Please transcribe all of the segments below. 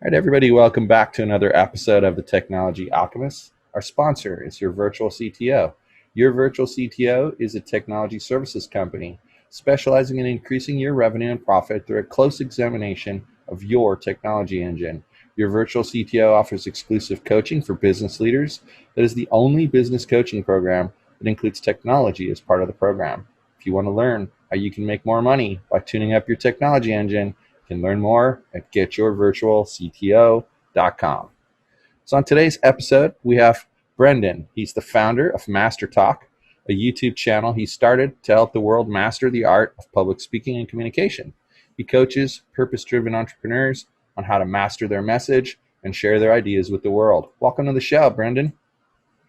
right, everybody, welcome back to another episode of the Technology Alchemists. Our sponsor is your Virtual CTO. Your Virtual CTO is a technology services company specializing in increasing your revenue and profit through a close examination of your technology engine. Your Virtual CTO offers exclusive coaching for business leaders that is the only business coaching program that includes technology as part of the program. If you want to learn how you can make more money by tuning up your technology engine, you can learn more at getyourvirtualcto.com. So on today's episode, we have Brenden. He's the founder of MasterTalk, a YouTube channel he started to help the world master the art of public speaking and communication. He coaches purpose-driven entrepreneurs on how to master their message and share their ideas with the world. Welcome to the show, Brenden.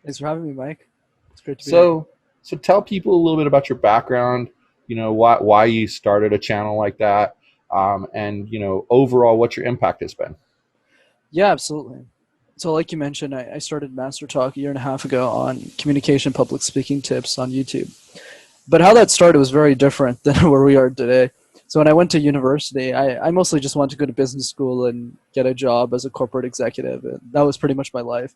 Thanks for having me, Mike. It's great to be here. So tell people a little bit about your background, why you started a channel like that, and overall what your impact has been. Yeah, absolutely. So like you mentioned, I started MasterTalk a year and a half ago on communication public speaking tips on YouTube. But how that started was very different than where we are today. So when I went to university, I mostly just wanted to go to business school and get a job as a corporate executive. And that was pretty much my life.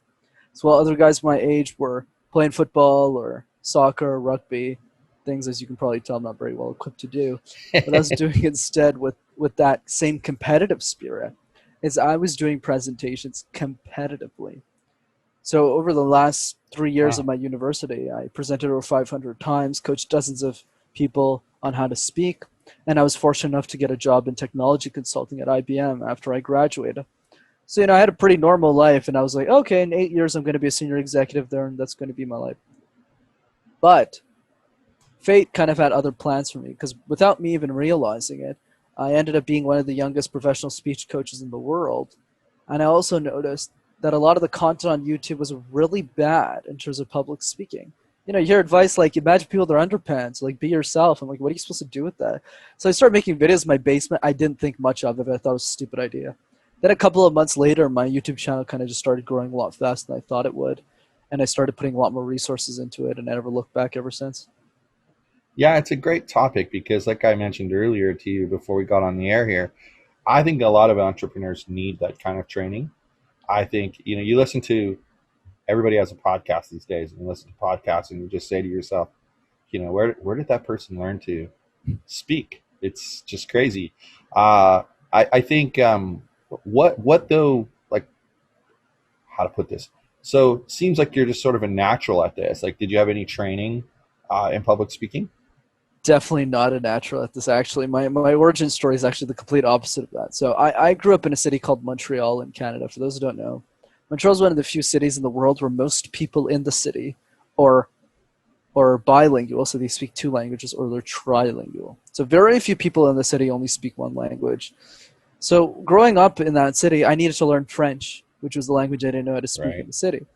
So while other guys my age were playing football or soccer, rugby, things, as you can probably tell, I'm not very well equipped to do. What I was doing instead with that same competitive spirit is I was doing presentations competitively. So over the last 3 years of my university, I presented over 500 times, coached dozens of people on how to speak, and I was fortunate enough to get a job in technology consulting at IBM after I graduated. So, I had a pretty normal life, and I was like, okay, in 8 years I'm going to be a senior executive there, and that's going to be my life. But fate kind of had other plans for me, because without me even realizing it, I ended up being one of the youngest professional speech coaches in the world. And I also noticed that a lot of the content on YouTube was really bad in terms of public speaking. You hear advice like, imagine people with their underpants, like, be yourself. I'm like, what are you supposed to do with that? So I started making videos in my basement. I didn't think much of it, but I thought it was a stupid idea. Then a couple of months later, my YouTube channel kind of just started growing a lot faster than I thought it would. And I started putting a lot more resources into it, and I never looked back ever since. Yeah, it's a great topic because, like I mentioned earlier to you before we got on the air here, I think a lot of entrepreneurs need that kind of training. I think, you listen to, everybody has a podcast these days, and you listen to podcasts and you just say to yourself, where did that person learn to speak? It's just crazy. I think, what though, like, how to put this? So it seems like you're just sort of a natural at this. Like, did you have any training in public speaking? Definitely not a natural at this, actually. My origin story is actually the complete opposite of that. So I grew up in a city called Montreal in Canada. For those who don't know, Montreal is one of the few cities in the world where most people in the city are bilingual, so they speak two languages, or they're trilingual. So very few people in the city only speak one language. So growing up in that city, I needed to learn French, which was the language I didn't know how to speak in the city.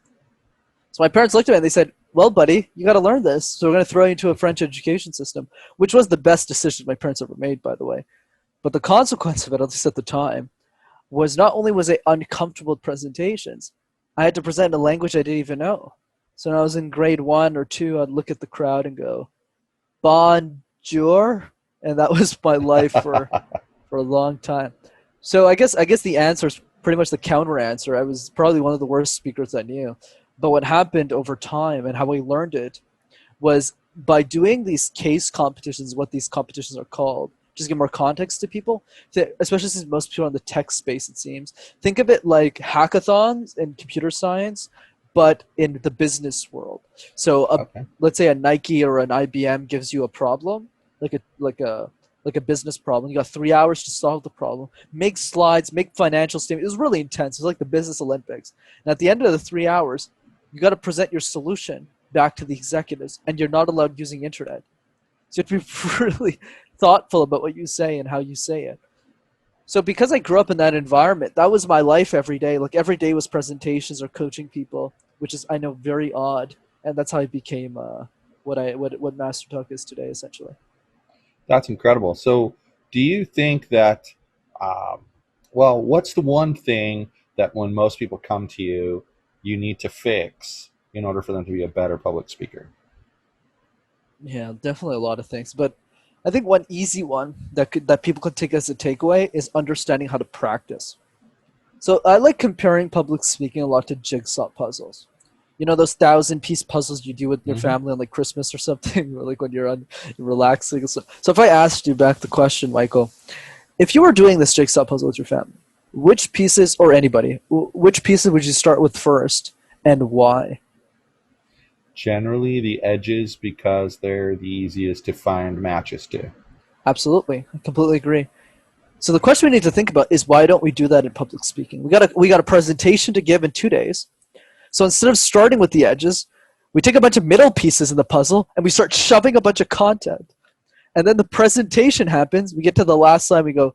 So my parents looked at me and they said, well, buddy, you got to learn this. So we're going to throw you into a French education system, which was the best decision my parents ever made, by the way. But the consequence of it, at least at the time, was not only was I uncomfortable with presentations, I had to present in a language I didn't even know. So when I was in grade 1 or 2, I'd look at the crowd and go, bonjour. And that was my life for a long time. So I guess the answer is pretty much the counter answer. I was probably one of the worst speakers I knew. But what happened over time and how I learned it was by doing these case competitions, what these competitions are called, just to give more context to people, especially since most people are in the tech space, it seems. Think of it like hackathons in computer science, but in the business world. So let's say a Nike or an IBM gives you a problem, like a business problem. You got 3 hours to solve the problem, make slides, make financial statements. It was really intense. It was like the business Olympics. And at the end of the 3 hours, you got to present your solution back to the executives, and you're not allowed using internet. So you have to be really thoughtful about what you say and how you say it. So because I grew up in that environment, that was my life every day. Like every day was presentations or coaching people, which is, I know, very odd. And that's how I became what MasterTalk is today, essentially. That's incredible. So do you think that, what's the one thing that when most people come to you, you need to fix in order for them to be a better public speaker? Yeah, definitely a lot of things. But I think one easy one that people could take as a takeaway is understanding how to practice. So I like comparing public speaking a lot to jigsaw puzzles. You know those 1,000-piece puzzles you do with your Hmm. family on like Christmas or something, or like when you're relaxing. So if I asked you back the question, Michael, if you were doing this jigsaw puzzle with your family, which pieces or anybody, which pieces would you start with first, and why? Generally, the edges because they're the easiest to find matches to. Absolutely, I completely agree. So the question we need to think about is why don't we do that in public speaking? We got a presentation to give in 2 days. So instead of starting with the edges, we take a bunch of middle pieces in the puzzle and we start shoving a bunch of content. And then the presentation happens. We get to the last slide. We go,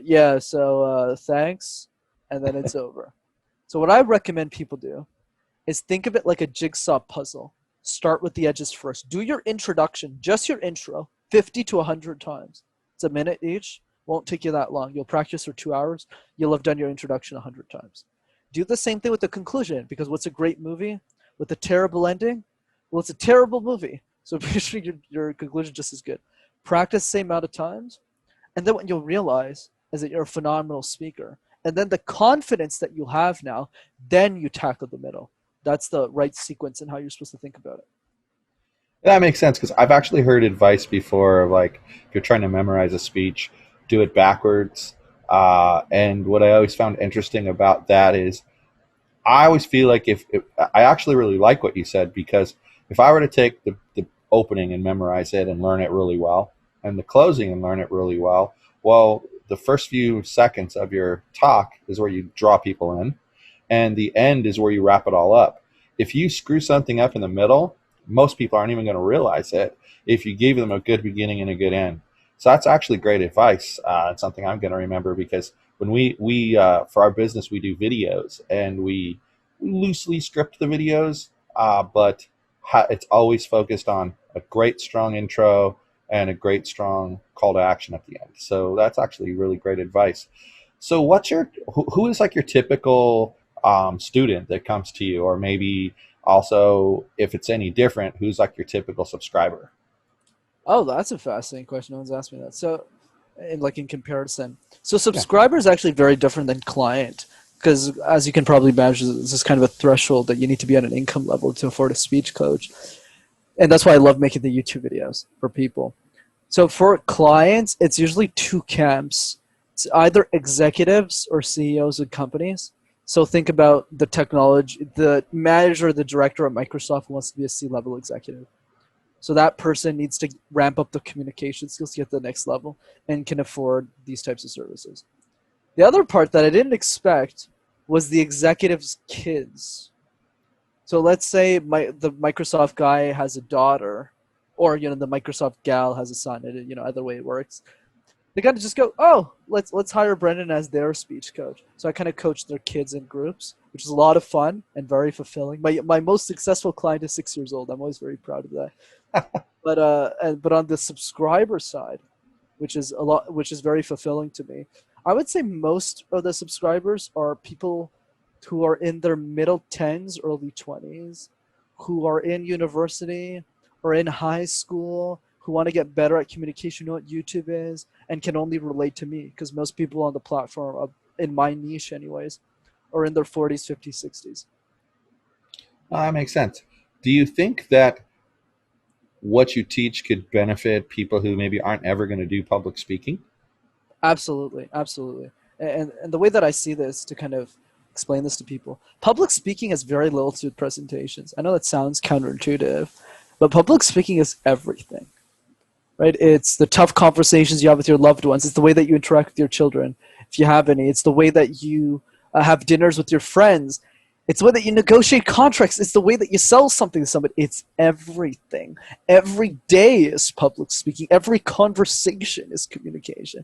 yeah, so thanks. And then it's over. So what I recommend people do is think of it like a jigsaw puzzle. Start with the edges first. Do your introduction, just your intro, 50 to 100 times. It's a minute each. Won't take you that long. You'll practice for 2 hours. You'll have done your introduction 100 times. Do the same thing with the conclusion, because what's a great movie with a terrible ending? Well, it's a terrible movie. So be sure your conclusion just as good. Practice the same amount of times, and then what you'll realize is that you're a phenomenal speaker. And then the confidence that you have now, then you tackle the middle. That's the right sequence and how you're supposed to think about it. That makes sense because I've actually heard advice before of like if you're trying to memorize a speech, do it backwards. And what I always found interesting about that is I always feel like if I actually really like what you said because if I were to take the opening and memorize it and learn it really well, and the closing and learn it really well, well, the first few seconds of your talk is where you draw people in, and the end is where you wrap it all up. If you screw something up in the middle, most people aren't even going to realize it if you gave them a good beginning and a good end. So that's actually great advice. It's something I'm going to remember because when we for our business we do videos and we loosely script the videos, but it's always focused on a great strong intro and a great strong call to action at the end. So that's actually really great advice. So what's your who is like your typical student that comes to you, or maybe also if it's any different, who's like your typical subscriber? Oh, that's a fascinating question. No one's asked me that. So, in comparison, so Yeah. subscriber is actually very different than client because, as you can probably imagine, this is kind of a threshold that you need to be at an income level to afford a speech coach, and that's why I love making the YouTube videos for people. So for clients, it's usually two camps. It's either executives or CEOs of companies. So think about the technology, the manager, the director at Microsoft who wants to be a C-level executive. So that person needs to ramp up the communication skills to get to the next level and can afford these types of services. The other part that I didn't expect was the executives' kids. So let's say the Microsoft guy has a daughter, or the Microsoft gal has a son. Either way it works. They kind of just go, oh, let's hire Brenden as their speech coach. So I kind of coach their kids in groups, which is a lot of fun and very fulfilling. My most successful client is 6 years old. I'm always very proud of that. But on the subscriber side, which is very fulfilling to me, I would say most of the subscribers are people who are in their middle tens, early 20s, who are in university or in high school, who want to get better at communication, know what YouTube is, and can only relate to me because most people on the platform, in my niche anyways, are in their 40s, 50s, 60s. That makes sense. Do you think that what you teach could benefit people who maybe aren't ever going to do public speaking? Absolutely, absolutely. And the way that I see this to kind of explain this to people, public speaking has very little to do with presentations. I know that sounds counterintuitive, but public speaking is everything, right? It's the tough conversations you have with your loved ones. It's the way that you interact with your children, if you have any. It's the way that you have dinners with your friends. It's the way that you negotiate contracts. It's the way that you sell something to somebody. It's everything. Every day is public speaking. Every conversation is communication.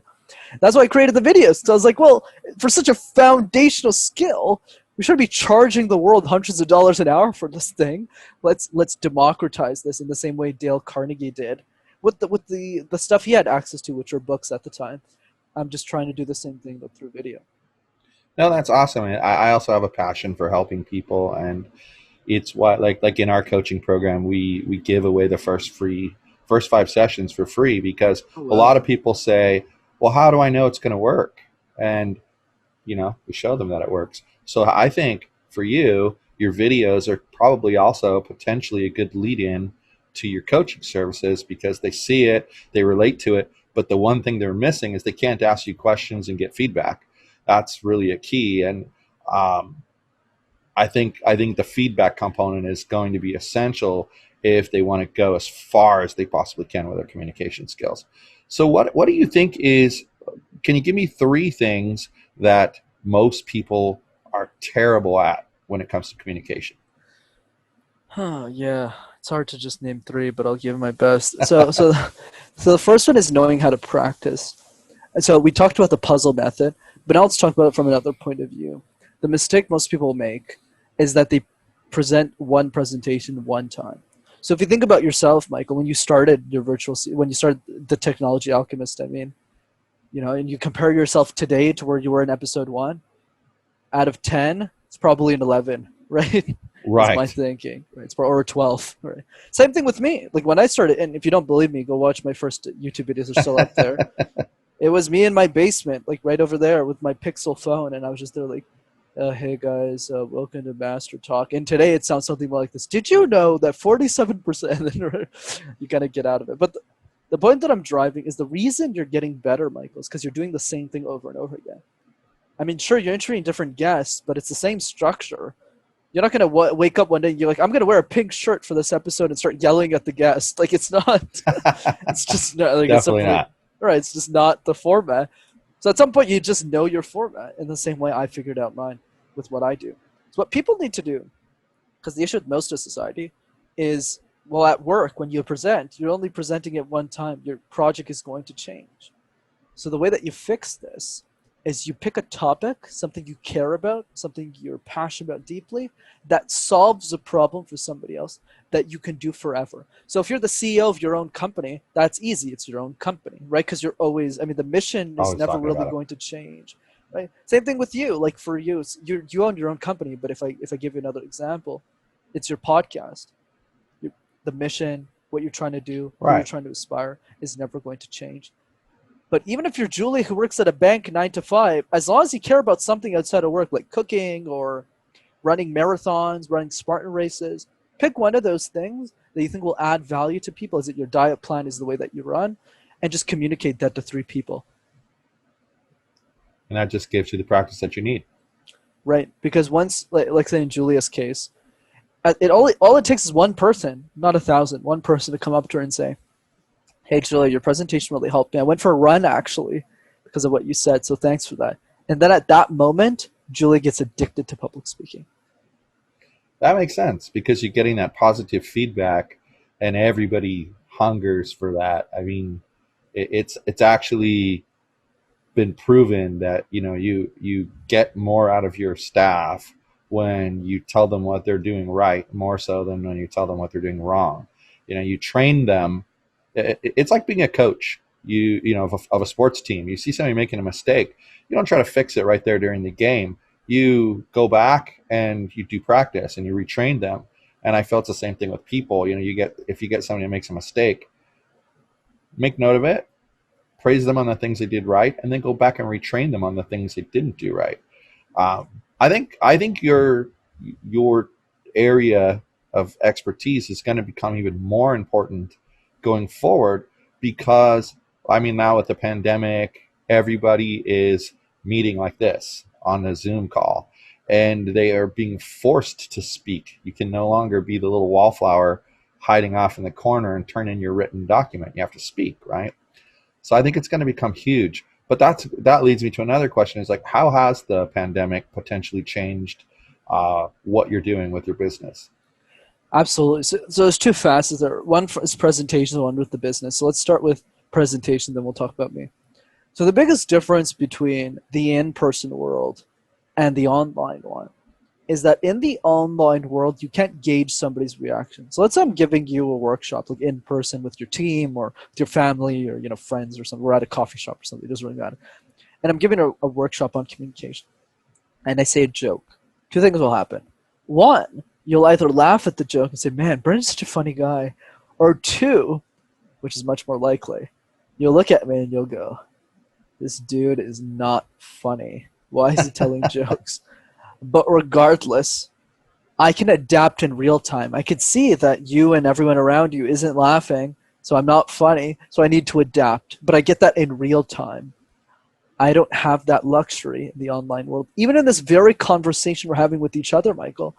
That's why I created the videos. So I was like, well, for such a foundational skill, we should be charging the world hundreds of dollars an hour for this thing. Let's democratize this in the same way Dale Carnegie did with the stuff he had access to, which were books at the time. I'm just trying to do the same thing but through video. No, that's awesome. I also have a passion for helping people, and it's why like in our coaching program we give away the first 5 sessions for free because Oh a wow. lot of people say, well, how do I know it's going to work? And we show them that it works. So I think for you, your videos are probably also potentially a good lead in to your coaching services because they see it, they relate to it. But the one thing they're missing is they can't ask you questions and get feedback. That's really a key. And um, I think the feedback component is going to be essential if they want to go as far as they possibly can with their communication skills. So what do you think is, can you give me three things that most people are terrible at when it comes to communication? Huh, yeah. It's hard to just name three, but I'll give my best. So the first one is knowing how to practice. And so we talked about the puzzle method, but now let's talk about it from another point of view. The mistake most people make is that they present one presentation one time. So if you think about yourself, Michael, when you started your when you started the Technology Alchemist, I mean, and you compare yourself today to where you were in episode one, out of 10, it's probably an 11, right? Is my Right. thinking, right? Or 12, right? Same thing with me. Like when I started, and if you don't believe me, go watch my first YouTube videos. They're still up there. It was me in my basement, like right over there with my Pixel phone, and I was just there like, hey guys, welcome to Master Talk. And today it sounds something more like this. Did you know that 47%, you kind of get out of it. But the point that I'm driving is the reason you're getting better, Michael, is because you're doing the same thing over and over again. I mean, sure, you're interviewing different guests, but it's the same structure. You're not gonna wake up one day and you're like, I'm gonna wear a pink shirt for this episode and start yelling at the guest. Like it's not. It's just not like it's Definitely simply not. right. It's just not the format. So at some point, you just know your format in the same way I figured out mine with what I do. So what people need to do, because the issue with most of society is, well, at work when you present, you're only presenting at one time. Your project is going to change. So the way that you fix this is you pick a topic, something you care about, something you're passionate about deeply, that solves a problem for somebody else that you can do forever. So if you're the CEO of your own company, that's easy. It's your own company, right? Because you're always, I mean, the mission is Always never talking really about it. going to change, right? Same thing with you. Like for you, you own your own company, but if I give you another example, it's your podcast. You, the mission, what you're trying to do, who you're Right. trying to aspire, is never going to change. But even if you're Julie who works at a bank 9 to 5, as long as you care about something outside of work, like cooking or running marathons, running Spartan races, pick one of those things that you think will add value to people. Is it your diet plan? Is the way that you run? And just communicate that to 3 people, And that just gives you the practice that you need. right? Because once, like say in Julia's case, all it takes is one person, not 1,000, one person to come up to her and say, "Hey, Julia, your presentation really helped me. I went for a run actually because of what you said, so thanks for that." And then at that moment, Julia gets addicted to public speaking. That makes sense because you're getting that positive feedback and everybody hungers for that. I mean, it's actually been proven that you get more out of your staff when you tell them what they're doing right more so than when you tell them what they're doing wrong. You train them. It's like being a coach, of a sports team. You see somebody making a mistake, you don't try to fix it right there during the game. You go back and you do practice and you retrain them. And I felt the same thing with people. If you get somebody who makes a mistake, make note of it, praise them on the things they did right, and then go back and retrain them on the things they didn't do right. I think your area of expertise is going to become even more important going forward because I mean now with the pandemic, everybody is meeting like this on a Zoom call, and they are being forced to speak. You can no longer be the little wallflower hiding off in the corner and turn in your written document. You have to speak, right? So I think it's going to become huge. But that leads me to another question: is like, how has the pandemic potentially changed what you're doing with your business? Absolutely. So there's two facets there. One is presentation, one with the business. So let's start with presentation, then we'll talk about me. So the biggest difference between the in-person world and the online one is that in the online world, you can't gauge somebody's reaction. So let's say I'm giving you a workshop, like in person with your team or with your family or friends or something. We're at a coffee shop or something. It doesn't really matter. And I'm giving a workshop on communication, and I say a joke. Two things will happen. One, you'll either laugh at the joke and say, "Man, Brendan's such a funny guy," or two, which is much more likely, you'll look at me and you'll go, "This dude is not funny." Why is he telling jokes? But regardless, I can adapt in real time. I can see that you and everyone around you isn't laughing, so I'm not funny, so I need to adapt. But I get that in real time. I don't have that luxury in the online world. Even in this very conversation we're having with each other, Michael,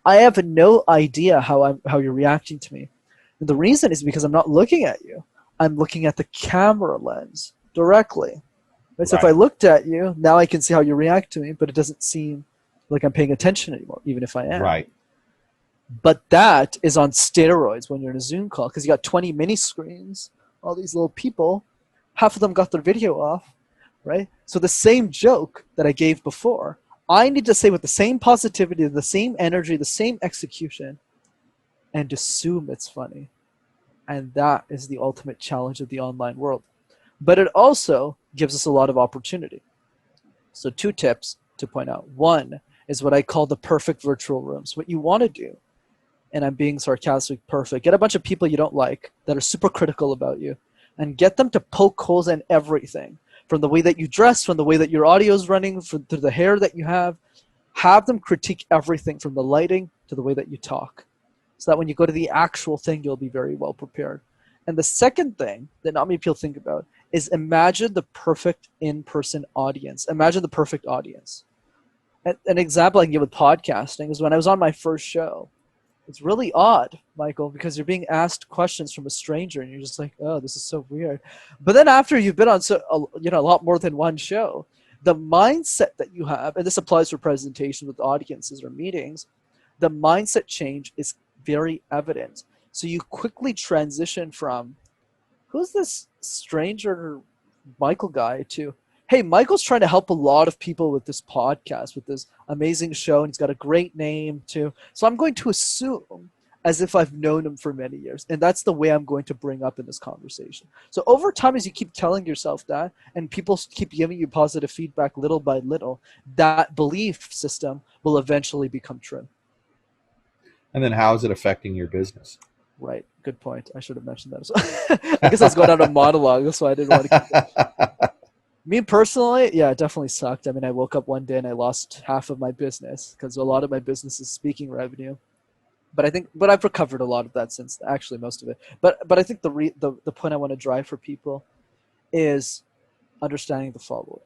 I have no idea how you're reacting to me. And the reason is because I'm not looking at you. I'm looking at the camera lens directly. Right? So if I Right. looked at you, now I can see how you react to me, but it doesn't seem like I'm paying attention anymore, even if I am. Right. But that is on steroids when you're in a Zoom call because you got 20 mini screens, all these little people, half of them got their video off, right? So the same joke that I gave before, I need to say with the same positivity, the same energy, the same execution, and assume it's funny. And that is the ultimate challenge of the online world. But it also gives us a lot of opportunity. So, two tips to point out. One is what I call the perfect virtual rooms. What you want to do, and I'm being sarcastic, perfect, get a bunch of people you don't like that are super critical about you and get them to poke holes in everything from the way that you dress, from the way that your audio is running, from, to the hair that you have them critique everything from the lighting to the way that you talk so that when you go to the actual thing, you'll be very well prepared. And the second thing that not many people think about is imagine the perfect in-person audience. Imagine the perfect audience. An example I can give with podcasting is when I was on my first show. It's really odd, Michael, because you're being asked questions from a stranger, and you're just like, "Oh, this is so weird." But then after you've been on a lot more than one show, the mindset that you have, and this applies for presentations with audiences or meetings, the mindset change is very evident. So you quickly transition from who's this stranger Michael guy to, hey, Michael's trying to help a lot of people with this podcast, with this amazing show, and he's got a great name too. So I'm going to assume as if I've known him for many years. And that's the way I'm going to bring up in this conversation. So over time, as you keep telling yourself that, and people keep giving you positive feedback little by little, that belief system will eventually become true. And then how is it affecting your business? Right. Good point. I should have mentioned that as well. I guess I was going on a monologue. That's why I didn't want to keep going. Me personally, yeah, it definitely sucked. I mean, I woke up one day and I lost half of my business because a lot of my business is speaking revenue. But I've recovered a lot of that since, actually most of it. But I think the point I want to drive for people is understanding the following.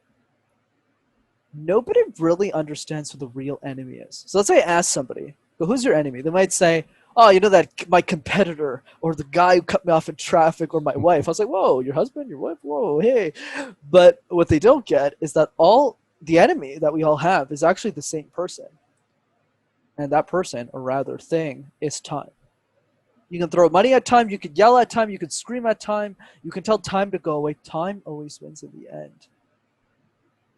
Nobody really understands who the real enemy is. So let's say I ask somebody, "Well, who's your enemy?" They might say, "Oh, you know that my competitor, or the guy who cut me off in traffic, or my wife." I was like, "Whoa, your husband, your wife, whoa, hey." But what they don't get is that all the enemy that we all have is actually the same person, and that person, or rather thing, is time. You can throw money at time, you could yell at time, you could scream at time, you can tell time to go away. Time always wins in the end.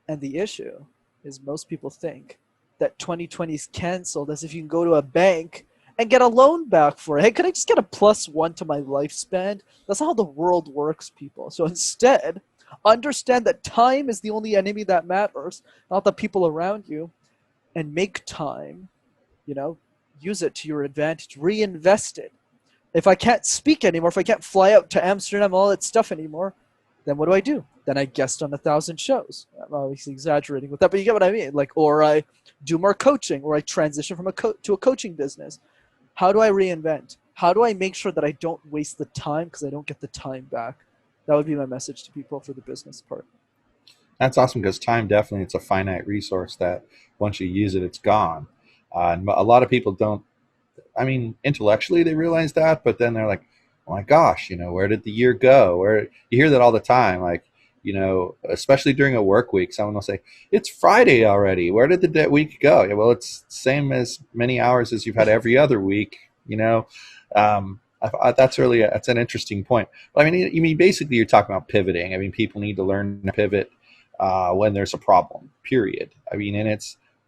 And the issue is most people think that 2020 is canceled as if you can go to a bank and get a loan back for it. Hey, could I just get a +1 to my lifespan? That's not how the world works, people. So instead, understand that time is the only enemy that matters, not the people around you, and make time, you know, use it to your advantage, reinvest it. If I can't speak anymore, if I can't fly out to Amsterdam, all that stuff anymore, then what do? Then I guest on 1,000 shows. I'm obviously exaggerating with that, but you get what I mean. Like, or I do more coaching, or I transition from to a coaching business. How do I reinvent? How do I make sure that I don't waste the time because I don't get the time back? That would be my message to people for the business part. That's awesome because time definitely it's a finite resource that once you use it, it's gone. And a lot of people don't. I mean, intellectually they realize that, but then they're like, "Oh my gosh, where did the year go?" Where you hear that all the time, like especially during a work week, someone will say, "It's Friday already. Where did the week go?" Yeah, well, it's same as many hours as you've had every other week. That's an interesting point. But I mean, you mean basically you're talking about pivoting. I mean, people need to learn to pivot when there's a problem. Period. I mean, and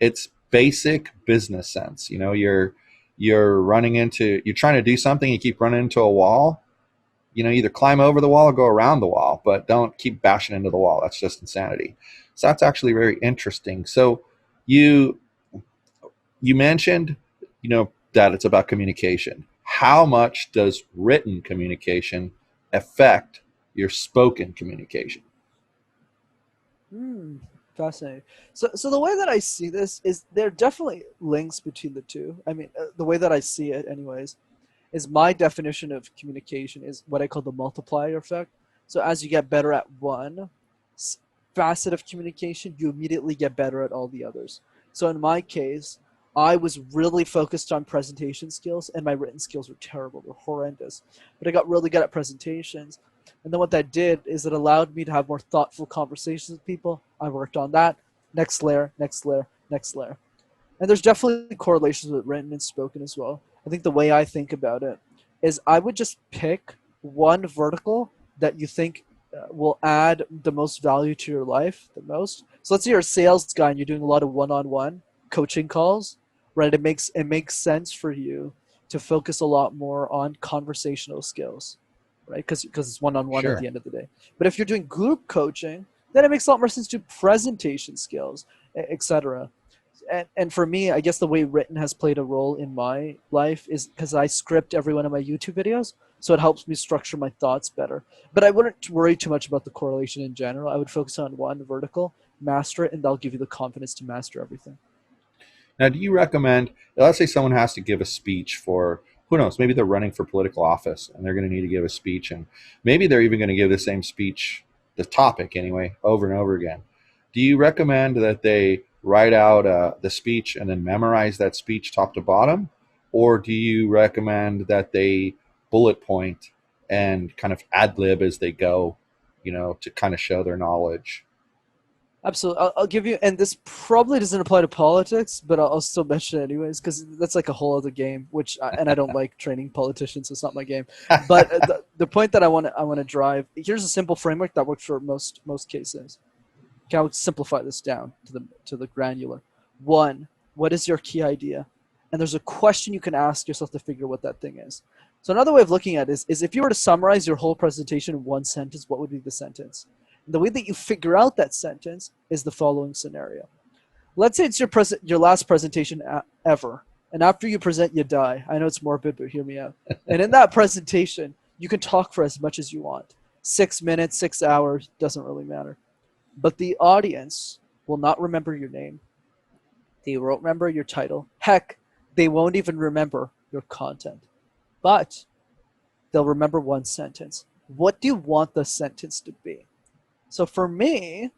it's basic business sense. You're trying to do something, you keep running into a wall. Either climb over the wall or go around the wall, but don't keep bashing into the wall. That's just insanity. So that's actually very interesting. So you you mentioned, that it's about communication. How much does written communication affect your spoken communication? Hmm. fascinating. So the way that I see this is there are definitely links between the two. I mean, the way that I see it, anyways, is my definition of communication is what I call the multiplier effect. So as you get better at one facet of communication, you immediately get better at all the others. So in my case, I was really focused on presentation skills, and my written skills were terrible. They're horrendous. But I got really good at presentations. And then what that did is it allowed me to have more thoughtful conversations with people. I worked on that. Next layer, next layer, next layer. And there's definitely correlations with written and spoken as well. I think the way I think about it is I would just pick one vertical that you think will add the most value to your life the most. So let's say you're a sales guy and you're doing a lot of one-on-one coaching calls, right? It makes sense for you to focus a lot more on conversational skills, right? Because it's one-on-one at the Sure. end of the day. But if you're doing group coaching, then it makes a lot more sense to presentation skills, etc. And for me, I guess the way written has played a role in my life is because I script every one of my YouTube videos, so it helps me structure my thoughts better. But I wouldn't worry too much about the correlation in general. I would focus on one vertical, master it, and that'll give you the confidence to master everything. Now, do you recommend, let's say someone has to give a speech for, who knows, maybe they're running for political office and they're going to need to give a speech, and maybe they're even going to give the same speech, the topic anyway, over and over again. Do you recommend that they write out the speech and then memorize that speech top to bottom? Or do you recommend that they bullet point and kind of ad lib as they go, to kind of show their knowledge? Absolutely. I'll give you, and this probably doesn't apply to politics, but I'll still mention it anyways because that's like a whole other game. And I don't like training politicians, so it's not my game. But the point that I want to drive, here's a simple framework that works for most cases. Okay, I'll simplify this down to the granular. One, what is your key idea? And there's a question you can ask yourself to figure what that thing is. So another way of looking at it is if you were to summarize your whole presentation in one sentence, what would be the sentence? And the way that you figure out that sentence is the following scenario. Let's say it's your last presentation ever, and after you present, you die. I know it's morbid, but hear me out. And in that presentation, you can talk for as much as you want. 6 minutes, 6 hours, doesn't really matter. But the audience will not remember your name. They won't remember your title. Heck, they won't even remember your content. But they'll remember one sentence. What do you want the sentence to be? So for me,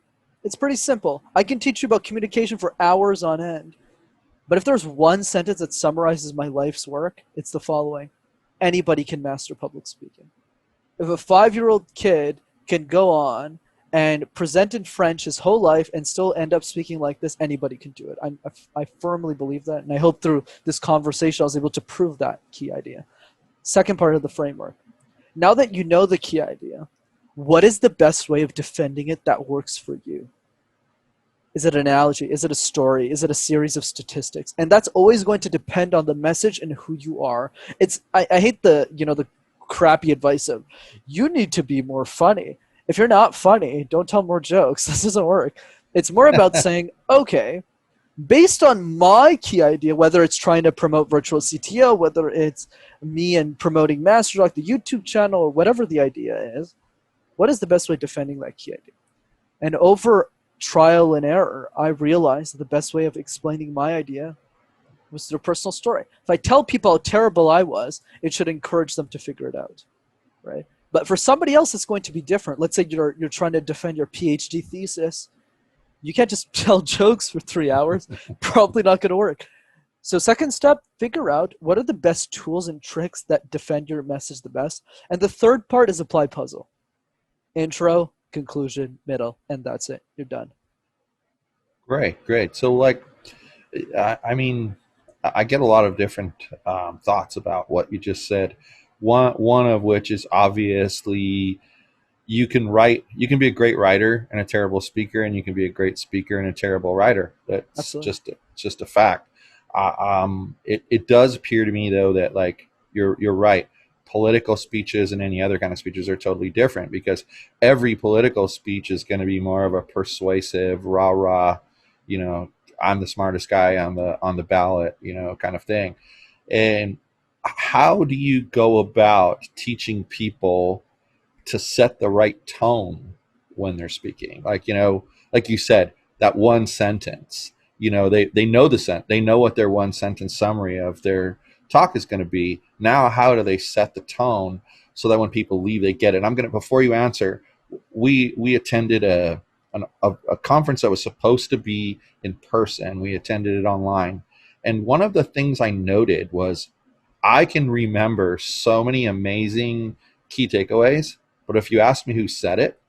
it's pretty simple. I can teach you about communication for hours on end. But if there's one sentence that summarizes my life's work, it's the following. Anybody can master public speaking. If a 5-year-old kid can go on and present in French his whole life and still end up speaking like this, anybody can do it. I firmly believe that, and I hope through this conversation I was able to prove that key idea. Second part of the framework. Now that you know the key idea, what is the best way of defending it that works for you? Is it an analogy? Is it a story? Is it a series of statistics? And that's always going to depend on the message and who you are. I hate the crappy advice of you need to be more funny. If you're not funny, don't tell more jokes. This doesn't work. It's more about saying, okay, based on my key idea, whether it's trying to promote virtual CTO, whether it's me and promoting MasterTalk, the YouTube channel, or whatever the idea is, what is the best way of defending that key idea? And over trial and error, I realized that the best way of explaining my idea was through a personal story. If I tell people how terrible I was, it should encourage them to figure it out, right? But for somebody else, it's going to be different. Let's say you're trying to defend your PhD thesis. You can't just tell jokes for 3 hours. Probably not going to work. So second step, figure out what are the best tools and tricks that defend your message the best. And the third part is apply puzzle. Intro, conclusion, middle, and that's it. You're done. Great, great. So, like, I mean, I get a lot of different thoughts about what you just said. One of which is obviously you can be a great writer and a terrible speaker, and you can be a great speaker and a terrible writer. That's Absolutely. just a fact. It does appear to me though that like you're right. Political speeches and any other kind of speeches are totally different because every political speech is going to be more of a persuasive rah rah, you know, I'm the smartest guy on the ballot, kind of thing. And how do you go about teaching people to set the right tone when they're speaking? Like, like you said, that one sentence. They know they know what their one sentence summary of their talk is going to be. Now, how do they set the tone so that when people leave, they get it? Before you answer, we attended a conference that was supposed to be in person. We attended it online, and one of the things I noted was I can remember so many amazing key takeaways, but if you ask me who said it,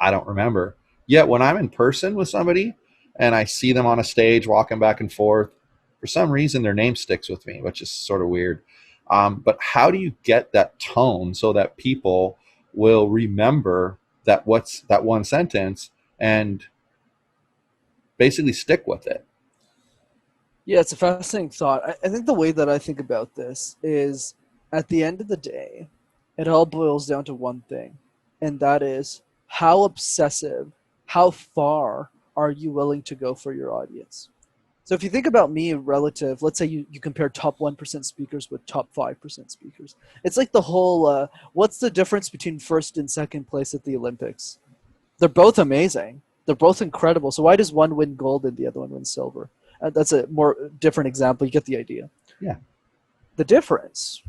I don't remember. Yet when I'm in person with somebody and I see them on a stage walking back and forth, for some reason their name sticks with me, which is sort of weird. But how do you get that tone so that people will remember that one sentence and basically stick with it? Yeah, it's a fascinating thought. I think the way that I think about this is at the end of the day, it all boils down to one thing, and that is how obsessive, how far are you willing to go for your audience? So if you think about me relative, let's say you compare top 1% speakers with top 5% speakers. It's like the whole what's the difference between first and second place at the Olympics? They're both amazing. They're both incredible. So why does one win gold and the other one win silver? That's a more different example. You get the idea. Yeah. The difference,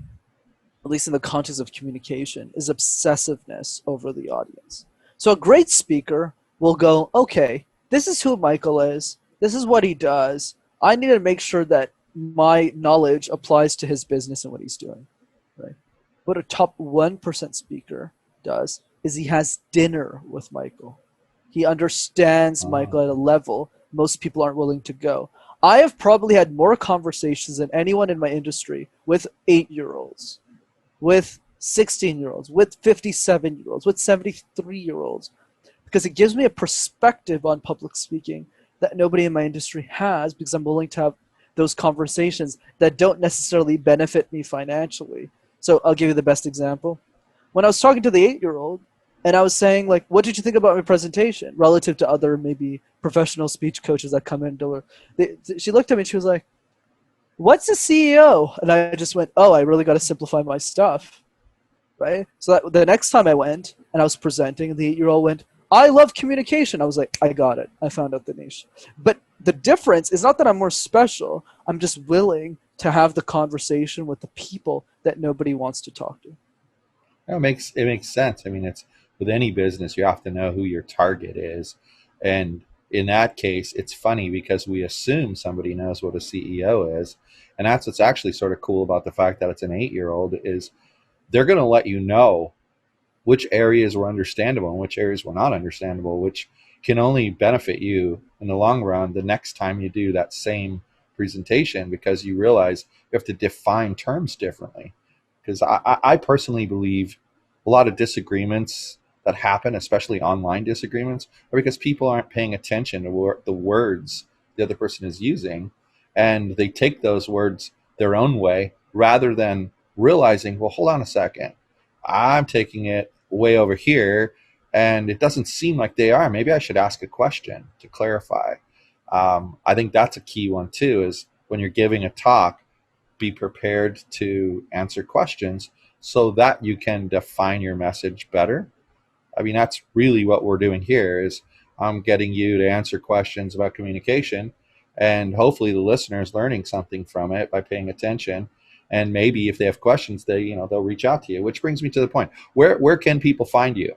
at least in the context of communication, is obsessiveness over the audience. So a great speaker will go, okay, this is who Michael is. This is what he does. I need to make sure that my knowledge applies to his business and what he's doing. Right? What a top 1% speaker does is he has dinner with Michael. He understands Michael at a level most people aren't willing to go. I have probably had more conversations than anyone in my industry with 8-year-olds, with 16-year-olds, with 57-year-olds, with 73-year-olds, because it gives me a perspective on public speaking that nobody in my industry has, because I'm willing to have those conversations that don't necessarily benefit me financially. So I'll give you the best example. When I was talking to the 8-year-old, and I was saying, like, what did you think about my presentation relative to other maybe professional speech coaches that come in? She looked at me and she was like, what's a CEO? And I just went, oh, I really got to simplify my stuff, right? So that the next time I went and I was presenting, and the 8-year-old went, I love communication. I was like, I got it. I found out the niche. But the difference is not that I'm more special. I'm just willing to have the conversation with the people that nobody wants to talk to. It makes sense. I mean, it's with any business, you have to know who your target is, and in that case, it's funny because we assume somebody knows what a CEO is, and that's what's actually sort of cool about the fact that it's an 8-year-old is they're going to let you know which areas were understandable and which areas were not understandable, which can only benefit you in the long run the next time you do that same presentation because you realize you have to define terms differently. Because I personally believe a lot of disagreements that happen, especially online disagreements, are because people aren't paying attention to the words the other person is using, and they take those words their own way rather than realizing, well, hold on a second, I'm taking it way over here, and it doesn't seem like they are. Maybe I should ask a question to clarify. I think that's a key one too. Is when you're giving a talk, be prepared to answer questions so that you can define your message better. I mean, that's really what we're doing here is I'm getting you to answer questions about communication, and hopefully the listener is learning something from it by paying attention. And maybe if they have questions, they'll reach out to you, which brings me to the point. Where can people find you?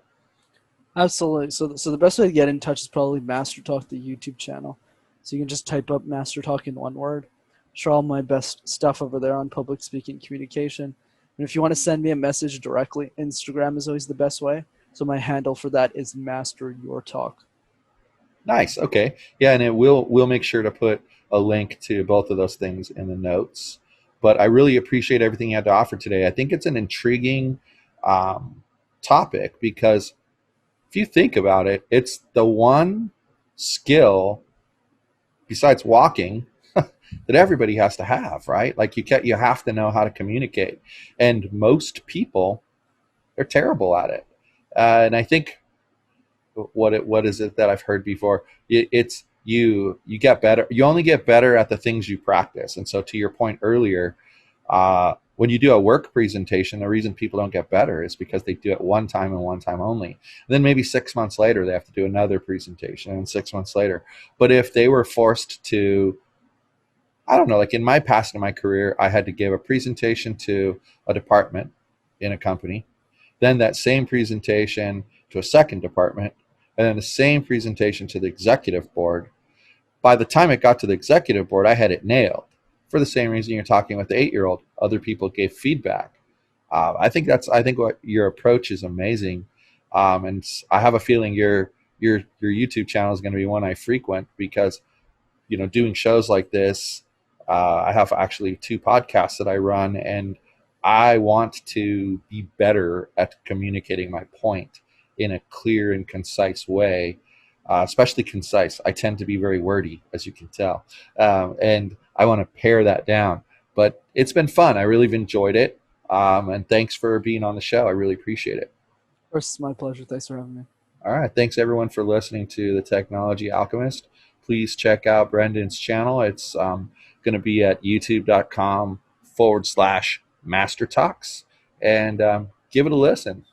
Absolutely. So the best way to get in touch is probably MasterTalk, the YouTube channel. So you can just type up MasterTalk in one word. Share all my best stuff over there on public speaking communication. And if you want to send me a message directly, Instagram is always the best way. So my handle for that is Master Your Talk. Nice. Okay. Yeah, and we'll make sure to put a link to both of those things in the notes. But I really appreciate everything you had to offer today. I think it's an intriguing um, topic because if you think about it, it's the one skill besides walking that everybody has to have, right? Like you have to know how to communicate, and most people they're terrible at it. And I think what is it that I've heard before? It's you get better. You only get better at the things you practice. And so to your point earlier, When you do a work presentation, the reason people don't get better is because they do it one time and one time only. And then maybe 6 months later, they have to do another presentation, and 6 months later. But if they were forced to, I don't know, like in my past in my career, I had to give a presentation to a department in a company, then that same presentation to a second department, and then the same presentation to the executive board. By the time it got to the executive board, I had it nailed. For the same reason you're talking with the 8-year-old, other people gave feedback. I think what your approach is amazing, and I have a feeling your YouTube channel is going to be one I frequent because doing shows like this. I have actually 2 podcasts that I run, and I want to be better at communicating my point in a clear and concise way, especially concise. I tend to be very wordy, as you can tell, and I want to pare that down. But it's been fun. I really have enjoyed it, and thanks for being on the show. I really appreciate it. Of course, it's my pleasure. Thanks for having me. All right. Thanks everyone for listening to the Technology Alchemist. Please check out Brendan's channel. It's going to be at youtube.com/MasterTalks and give it a listen.